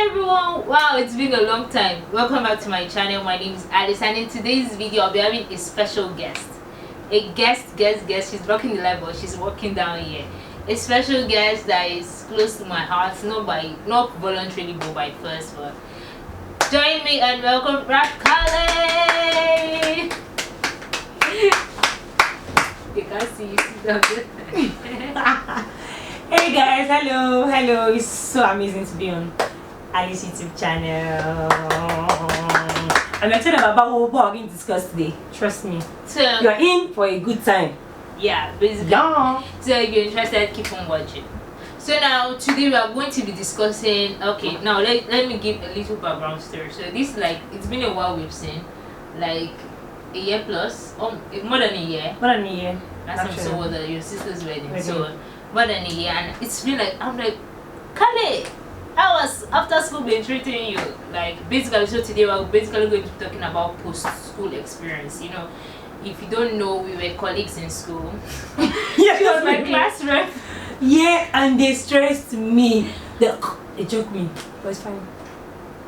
everyone, wow, it's been a long time. Welcome back to my channel. My name is Alice, and in today's video I'll be having a special guest. A guest. She's rocking the light, but she's walking down here. A special guest that is close to my heart, not voluntarily but by first. But join me and welcome Rakale. You can see Hey guys, hello. It's so amazing to be on Alice YouTube channel. I'm excited about what we're going to discuss today. Trust me. So you're in for a good time. Yeah, basically. Yeah. So if you're interested, keep on watching. So now today we are going to be discussing. Okay, now let me give a little background story. So this, like, it's been a while we've seen, like a year plus, more than a year. Last time so was your sister's wedding. So more than a year, and it's been like, I'm like, Kale, how was after school been treating you? Like, basically, so today we're basically going to be talking about post-school experience. You know, if you don't know, we were colleagues in school. Yeah, she was my class rep. Yeah, and they stressed me. They joked me, but it's fine.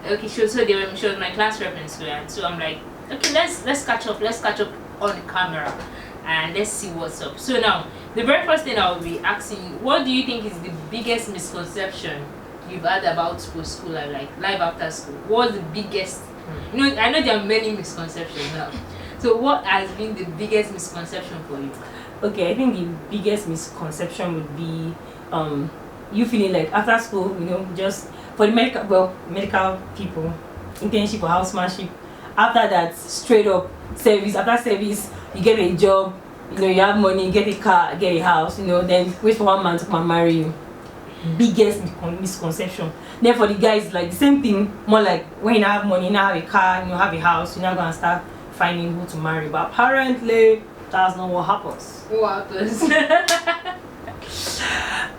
Okay, she was my class rep in school, and so I'm like, okay, let's catch up. Let's catch up on the camera, and let's see what's up. So now, the very first thing I'll be asking you, what do you think is the biggest misconception you've had about post-school life, like life after school? What's the biggest? You know, I know there are many misconceptions now. So what has been the biggest misconception for you? Okay, I think the biggest misconception would be you feeling like after school, you know, just for the medical people, internship or housemanship. After that, straight up service. After service, you get a job. You know, you have money, you get a car, get a house. You know, then wait for 1 month to come and marry you. Biggest misconception. Then for the guys, like the same thing. More like when you have money, you now have a car, you have a house, you're not gonna start finding who to marry. But apparently, that's not what happens. What happens?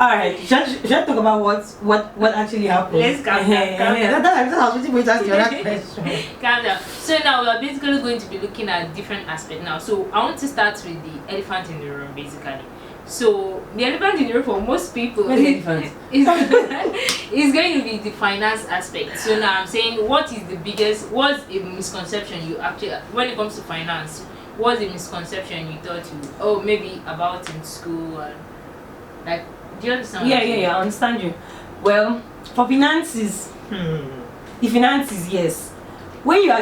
Alright, should I talk about what actually happened? Let's calm down. That's how I was waiting for you to ask your question. Calm down. So now we are basically going to be looking at different aspects now. So I want to start with the elephant in the room, basically. So the elephant in the room for most people is going to be the finance aspect. So now I'm saying, what's a misconception you actually, when it comes to finance, what's a misconception you thought maybe about in school, and like, do you understand? Yeah, I understand you. Well, for finances, the finances, yes. When you're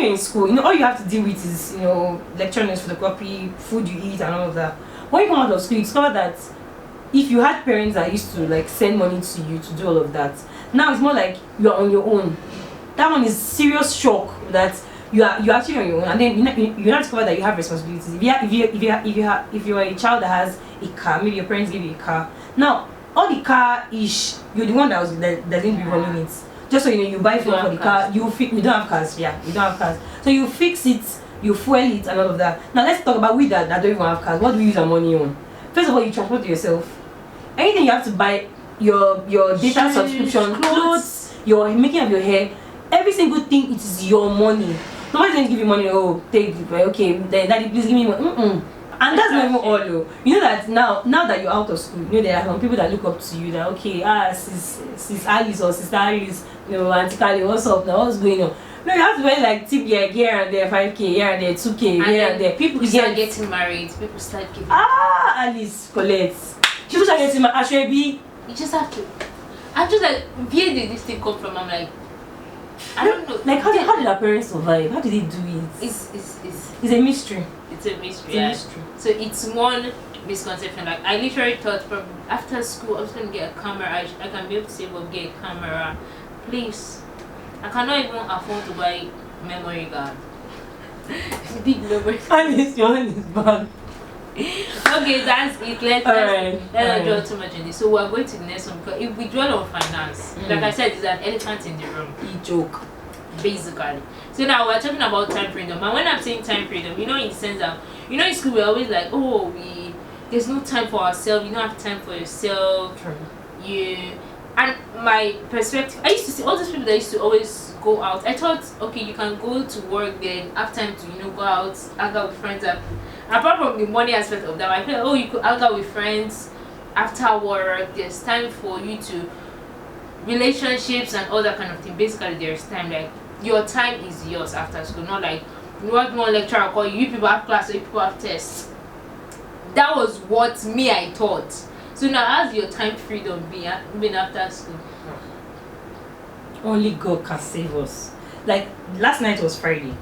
in school, you know, all you have to deal with is, you know, lecture notes, photocopy, food you eat, and all of that. When you come out of school, you discover that if you had parents that used to like send money to you to do all of that, now it's more like you're on your own. That one is serious shock that you're actually on your own, and then you not discover that you have responsibilities. If you're a child that has a car, maybe your parents give you a car. Now all the car ish, you're the one that didn't be running it. Just so you know, you buy fuel for the car. You don't have cars. Yeah, you don't have cars. So you fix it, you fuel it, and all of that. Now let's talk about we that don't even have cars. What do we use our money on? First of all, you transport yourself. Anything you have to buy, your data subscription, clothes, your making of your hair, every single thing, it is your money. Nobody's going to give you money. Oh, take it. Okay, then daddy, please give me money. And that's not even all though. You know that now that you're out of school, you know there are some people that look up to you. That okay, sis Alice or sister Alice, you know, Auntie Kali, what's up now? What's going on? No, you have to wear like tip here and there, 5K here and there, 2K here and there. People start getting married. People start giving. Alice, Colette. People start getting married. Ashwebi. You just have to. I'm just like, where did this thing come from? I'm like, I don't know. Like how did our parents survive? How did they do it? It's a mystery. It's a mystery. Mystery. So it's one misconception. Like, I literally thought from after school I was gonna get a camera. I can be able to save up, get a camera. Please, I cannot even afford to buy memory card. Big memory. Alice, your hand is bad. Okay, that's it. Let's not dwell too much on this. So we're going to the next one, because if we dwell on finance, like I said, it's an elephant in the room. Joke. Basically. So now we're talking about time freedom. And when I'm saying time freedom, you know, in the sense that, you know, in school we're always like, there's no time for ourselves, you don't have time for yourself. True. And my perspective, I used to see all those people that used to always go out. I thought, okay, you can go to work, then have time to, you know, go out, hang out with friends. Apart from the money aspect of that, I feel you could hang out with friends after work. There's time for you to relationships and all that kind of thing. Basically, there's time. Like your time is yours after school, not like you want one lecturer call you. You people have class, you people have tests. That was what me I thought. So now, how's your time freedom been after school? Only God can save us. Like last night was Friday.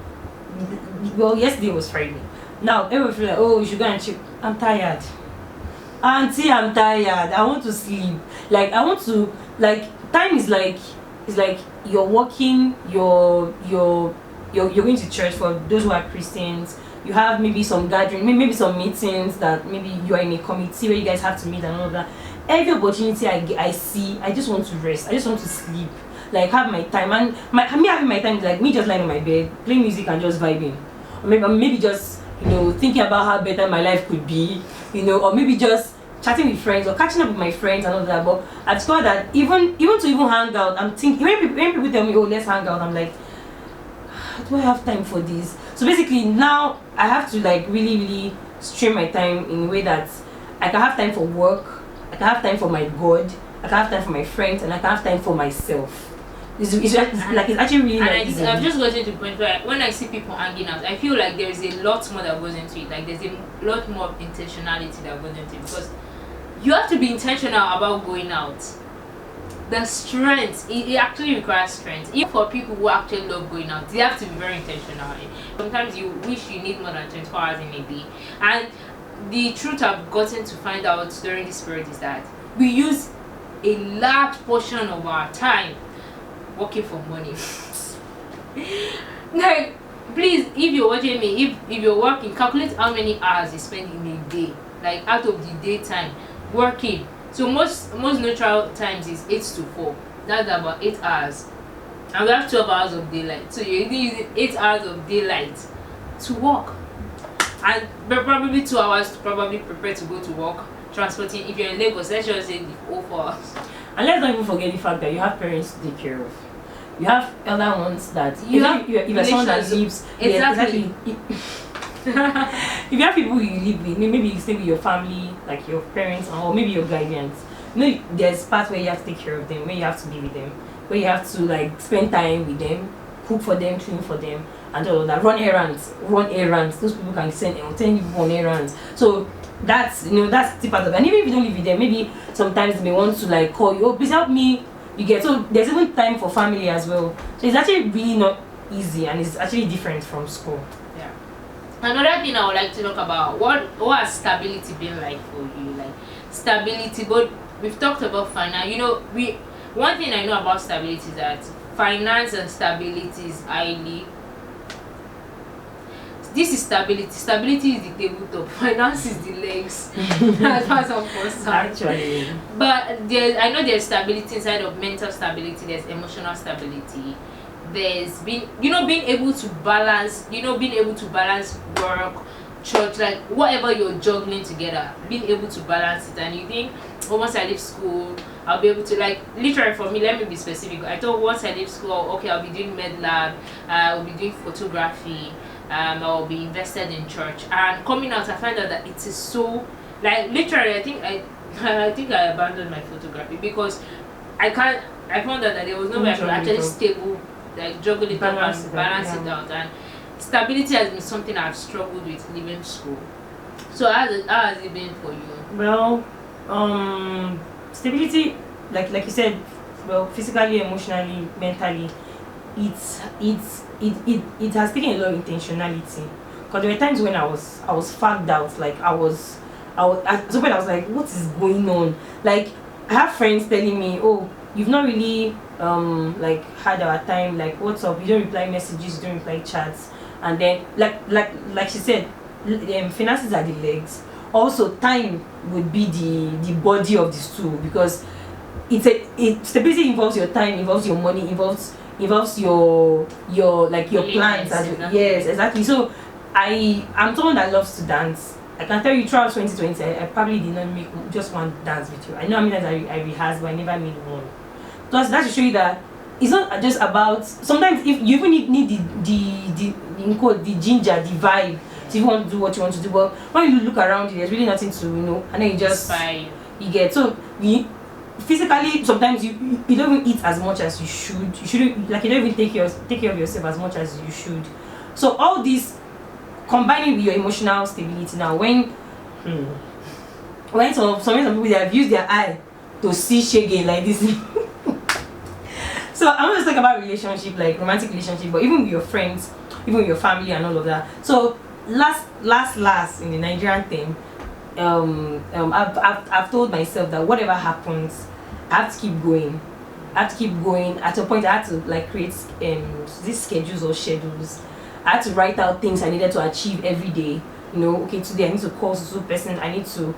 Well, yesterday was Friday. Now everyone feel like, oh, you should go and chill. I'm tired. Auntie, I'm tired. I want to sleep. Like I want to like time is like it's like you're working, you're going to church for those who are Christians. You have maybe some gathering, maybe some meetings that maybe you are in a committee where you guys have to meet and all of that. Every opportunity I see, I just want to rest. I just want to sleep. Like have my time, and me having my time is like me just lying on my bed, playing music and just vibing. Or maybe just thinking about how better my life could be, or maybe just chatting with friends or catching up with my friends and all that. But I've discovered that even to hang out, I'm thinking when people tell me, oh, let's hang out, I'm like, do I have time for this? So basically now I have to like really really stream my time in a way that I can have time for work, I can have time for my God, I can have time for my friends, and I can have time for myself. It's actually really and like I've just gotten to the point where when I see people hanging out, I feel like there's a lot more that goes into it. Like there's a lot more intentionality that goes into it, because you have to be intentional about going out. The strength, it actually requires strength. Even for people who actually love going out, they have to be very intentional. Sometimes you wish you need more than 24 hours in a day. And the truth I've gotten to find out during this period is that we use a large portion of our time working for money. Like, please, if you're watching me, if you're working, calculate how many hours you spend in a day, like out of the daytime working. So most neutral times is 8 to 4. That's about 8 hours, and we have 12 hours of daylight. So you're using 8 hours of daylight to work, and probably 2 hours to probably prepare to go to work. Transporting, if you're in Lagos, let's just say the whole 4 hours. And let's not even forget the fact that you have parents to take care of. You have elder ones that You have if someone that lives exactly. If you have people you live with, maybe you stay with your family, like your parents or maybe your guardians. There's parts where you have to take care of them, where you have to be with them, where you have to like spend time with them, cook for them, clean for them, and all of that. Run errands. Those people can send you on errands. So that's the part of it. And even if you don't live with them, maybe sometimes they may want to like call you, oh, please help me. You get, so there's even time for family as well. So it's actually really not easy, and it's actually different from school. Yeah. Another thing I would like to talk about, what has stability been like for you? Like stability, but we've talked about finance. One thing I know about stability is that finance and stability is highly. This is stability. Stability is the tabletop. Finance is the legs. As far as I'm concerned. Actually. But I know there's stability inside of mental stability. There's emotional stability. There's being able to balance. Being able to balance work, church, like whatever you're juggling together. Being able to balance it, and you think, oh, once I leave school, I'll be able to, like, literally for me, let me be specific. I thought once I leave school, okay, I'll be doing med lab, I'll be doing photography. I'll be invested in church, and coming out I find out that it is so, like, literally I think I abandoned my photography because I found out that there was no way I could actually stable, like, juggle it up and balance it out, and stability has been something I've struggled with leaving school. So how has it been for you? Well, stability, like you said, well, physically, emotionally, mentally, it has taken a lot of intentionality, because there were times when I was fagged out. Like I was at some point I was like, what is going on? Like I have friends telling me, oh, you've not really like had our time, like what's up, you don't reply messages, you don't reply chats. And then like she said, finances are the legs. Also time would be the body of the stool, because stability involves your time, involves your money, involves your plans as well. Yes, exactly. So I'm someone that loves to dance. I can tell you throughout 2020 I probably did not make just one dance with you. I know how many times I rehearsed, but I never made one. So that to show you that it's not just about, sometimes if you even need the ginger, the vibe to even want to do what you want to do, but when you look around you, there's really nothing to and then you just you get, so physically sometimes you don't even eat as much as you should. You shouldn't, like, you don't even take care of yourself as much as you should. So all this combining with your emotional stability now, when some people, they have used their eye to see shege like this. So I'm going to talk about relationship, like romantic relationship, but even with your friends, even with your family and all of that. So last in the Nigerian thing, I've told myself that whatever happens, I have to keep going. I have to keep going. At a point, I had to like create these schedules or schedules. I had to write out things I needed to achieve every day. You know, okay, today I need to call so person, I need to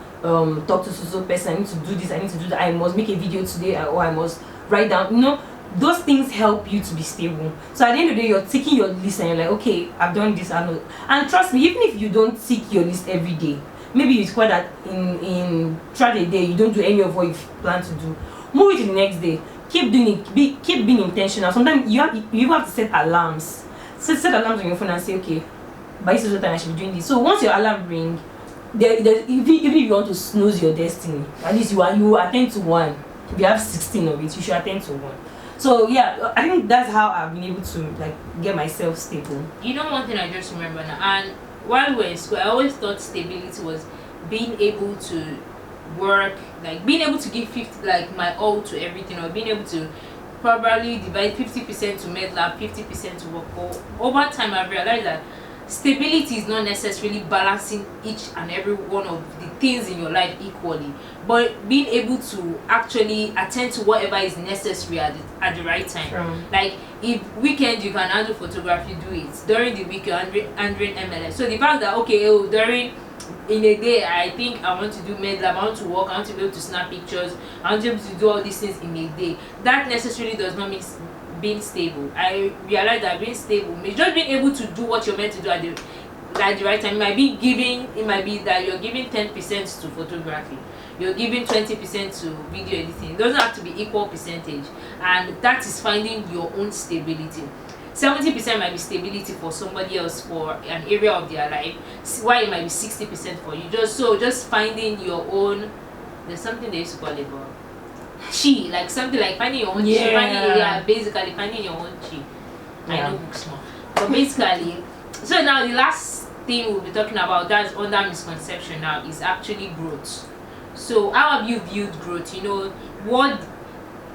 talk to so person, I need to do this, I need to do that, I must make a video today, or I must write down. You know, those things help you to be stable. So at the end of the day, you're taking your list and you're like, okay, I've done this, I know. And trust me, even if you don't tick your list every day, maybe you score that in throughout the day you don't do any of what you plan to do, move it to the next day. Keep doing it. Keep being intentional. Sometimes you have to set alarms. Set alarms on your phone and say, okay, by this time I should be doing this. So once your alarm ring, even if you want to snooze your destiny, at least you attend to one. If you have 16 of it, you should attend to one. So yeah, I think that's how I've been able to like get myself stable. You know, one thing I just remember now, and while we were in school, I always thought stability was being able to work, like being able to give 50, like my all to everything, or being able to probably divide 50% to med lab, 50% to work. But over time, I've realized that stability is not necessarily balancing each and every one of the things in your life equally, but being able to actually attend to whatever is necessary at the right time. Sure. Like if weekend you can handle photography, do it. During the week you're handling MLS. So the fact that during in a day I think I want to do med lab, I want to work, I want to be able to snap pictures, I want to be able to do all these things in a day, that necessarily does not mean being stable. I realize that being stable means just being able to do what you're meant to do at the right time. It might be that you're giving 10% to photography, you're giving 20% to video editing. It doesn't have to be equal percentage, and that is finding your own stability. 70% might be stability for somebody else for an area of their life, while it might be 60% for you. Just finding your own. There's something they used to call it chi, like something like finding your own chi. Basically finding your own chi. I know books more, but basically. So now the last thing we'll be talking about, that's under misconception now, is actually growth. So how have you viewed growth? You know, what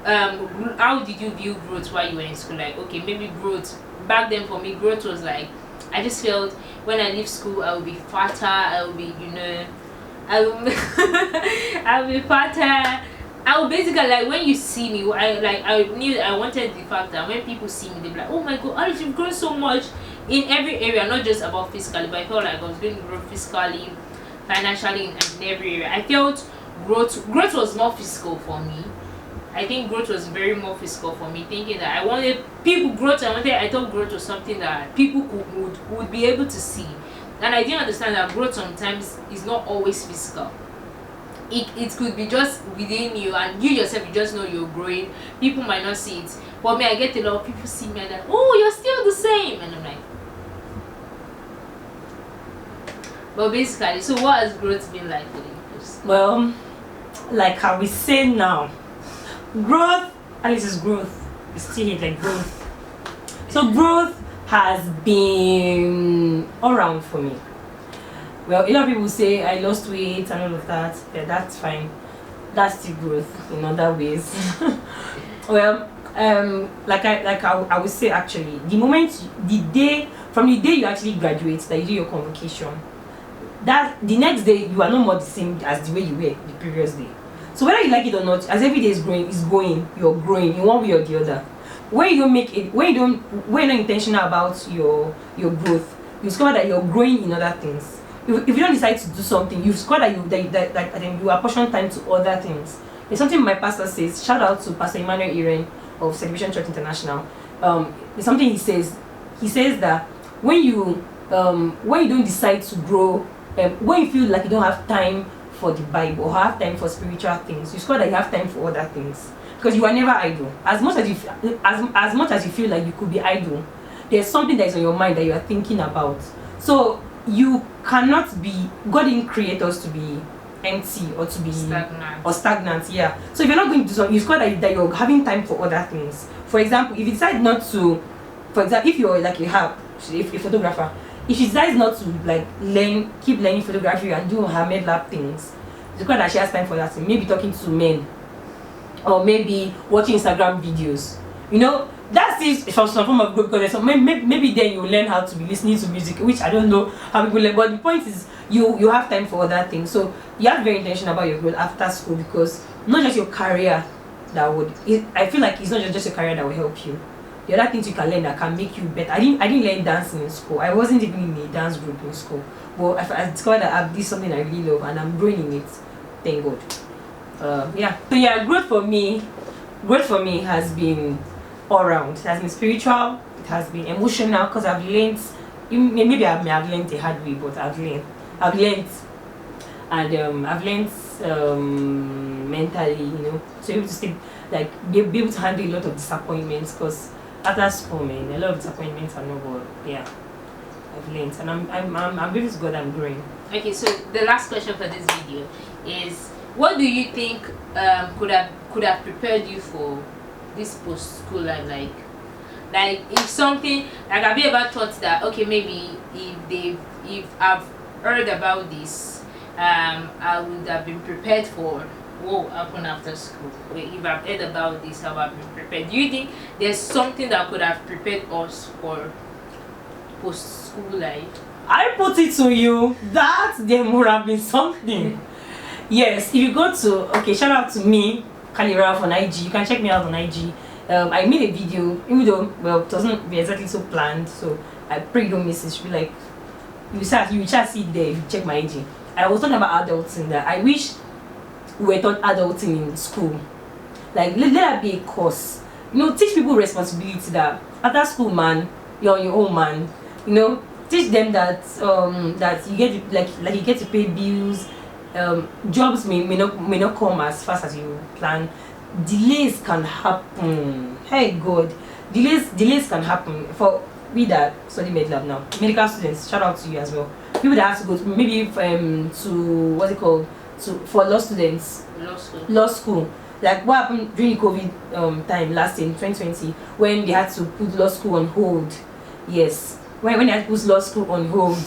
how did you view growth while you were in school? Like, okay, maybe growth back then for me, growth was like, I just felt when I leave school I will be fatter, I will be, I will be fatter. I would basically, like, when you see me, I wanted the fact that when people see me, they'd be like, oh my god, Alice, you've grown so much in every area, not just about physically, but I felt like I was going to grow physically, financially, and in every area. I felt growth was more physical for me. I think growth was very more physical for me, thinking that I wanted people growth. I thought growth was something that people would be able to see, and I didn't understand that growth sometimes is not always physical. It could be just within you, and you yourself, you just know you're growing. People might not see it. For me, I get a lot of people see me and like, oh, you're still the same, and I'm like, but basically, so what has growth been like for you? Well, like how we say now, growth, and this is growth. We still hate like growth. So growth has been all around for me. Well, a lot of people say I lost weight and all of that. Yeah, that's fine. That's still growth in other ways. Well, I would say actually, from the day you actually graduate, that you do your convocation, that the next day you are no more the same as the way you were the previous day. So whether you like it or not, as every day is going, you're growing in one way or the other. When you don't make it, when you're not intentional about your growth, you discover that you're growing in other things. If you don't decide to do something, you've discovered that you apportion time to other things. It's something my pastor says. Shout out to Pastor Emmanuel Iren of Celebration Church International. It's something he says. He says that when you don't decide to grow, when you feel like you don't have time for the Bible or have time for spiritual things, you discover that you have time for other things, because you are never idle. As much as you feel like you could be idle, there's something that is on your mind that you are thinking about. So you cannot be. God didn't create us to be empty or to be Stagnant. or stagnant. Yeah. So if you're not going to do something, it's called that you're having time for other things. For example, if you decide not to, for example, if you're like if a photographer, if she decides not to like keep learning photography and do her med lab things, it's called that she has time for that thing. Maybe talking to men, or maybe watching Instagram videos. You know, that is some form of good because maybe then you learn how to be listening to music, which I don't know how people learn. But the point is, you have time for other things. So you have to be very intentional about your growth after school, because not just your career I feel like it's not just your career that will help you. The other things you can learn that can make you better. I didn't learn dancing in school. I wasn't even in a dance group in school. But I discovered that this is something I really love and I'm growing in it. Thank God. Yeah. So yeah, growth for me has been all round. It has been spiritual. It has been emotional because I've learned. Maybe I may have learned the hard way, but I've learned, and I've learned mentally, to be able to stay, like be able to handle a lot of disappointments. Because after school, man, a lot of disappointments are no good. Yeah, I've learned, and I'm grateful to God I'm growing. Okay, so the last question for this video is, what do you think could have prepared you for this post school life? Like if something, like, have you ever thought that, okay, maybe if I've heard about this, I would have been prepared for what happened after school? If I've heard about this, I would have been prepared. Do you think there's something that could have prepared us for post school life? I put it to you that there would have been something. Yes, if you go to, shout out to me, Kali Ralph on IG. You can check me out on IG. I made a video, even though, well, it wasn't exactly so planned, so I pray you don't miss it. It should be like, you just see it there if you check my IG. I was talking about adulting, that I wish we were taught adulting in school. Like, let that be a course. Teach people responsibility, that after school, man, you're on your own, man. Teach them that that you get like you get to pay bills. Jobs may not come as fast as you plan. Delays can happen. Hey God, delays can happen. For we that study med lab now, medical students, shout out to you as well. People that have to go to, maybe to what's it called, for law students, law school. Like what happened during COVID time last year in 2020, when they had to put law school on hold. Yes, when they had to put law school on hold.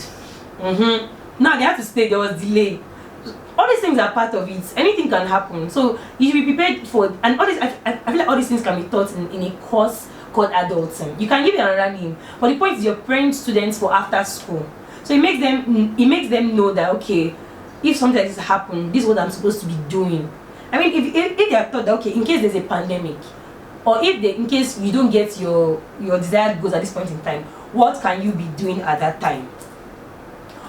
Now they had to stay. There was delay. All these things are part of it. Anything can happen, so you should be prepared for. And all this, I feel like all these things can be taught in a course called adulting. You can give it another name, but the point is you're preparing students for after school. So it makes them know that, okay, if something like this happens, this is what I'm supposed to be doing. I mean, if they are taught that, okay, in case there's a pandemic, or in case you don't get your desired goals at this point in time, what can you be doing at that time?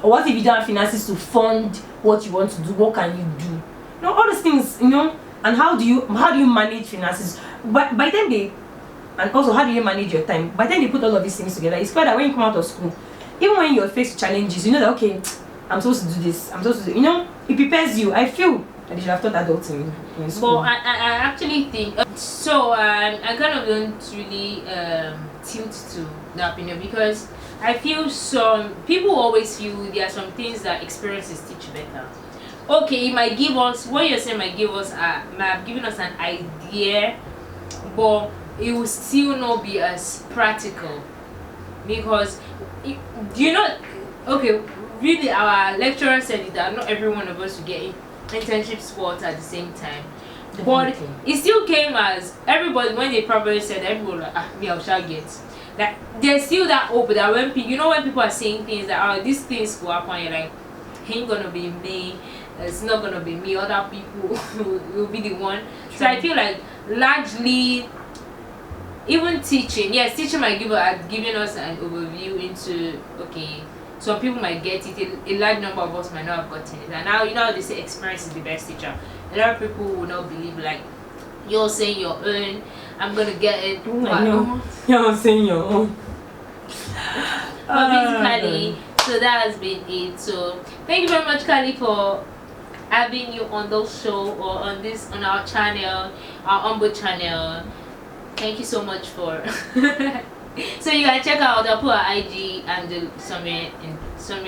Or what if you don't have finances to fund what you want to do? What can you do? All these things, and how do you manage finances? But by then and also how do you manage your time? By then they put all of these things together. It's clear that when you come out of school, even when you're faced with challenges, you know that, okay, I'm supposed to do this. I'm supposed to do, it prepares you. I feel that you should have taught adulting in school. Well, I actually think so. I kind of don't really tilt to the opinion, because I feel some people always feel there are some things that experiences teach better. Okay, it might give us, what you're saying might have given us an idea, but it will still not be as practical, because okay, really our lecturer said it, that not every one of us will get internship spots at the same time. But it still came as everybody, when they probably said, everyone like, me, I shall get. Like, there's still that hope that when people are saying things that, these things will happen, you're like, ain't gonna be me, it's not gonna be me, other people will be the one. True. So I feel like largely, even teaching might giving us an overview into, okay, some people might get it, a large number of us might not have gotten it. And now, how they say experience is the best teacher. A lot of people will not believe, like, you're saying your own, I'm gonna get it. You're saying your own. But basically, so that has been it. So thank you very much, Kali, for having you on those show, or on our channel, our Umbo channel. Thank you so much for so you can check out, I'll put our IG and somewhere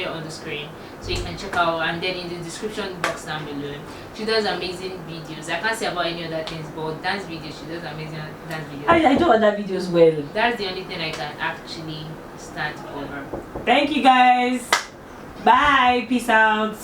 on the screen. so you can check out. And then in the description box down below, she does amazing videos. I can't say about any other things, but dance videos, she does amazing dance videos. I do other videos well. That's the only thing I can actually stand for her. Thank you guys. Bye. Peace out.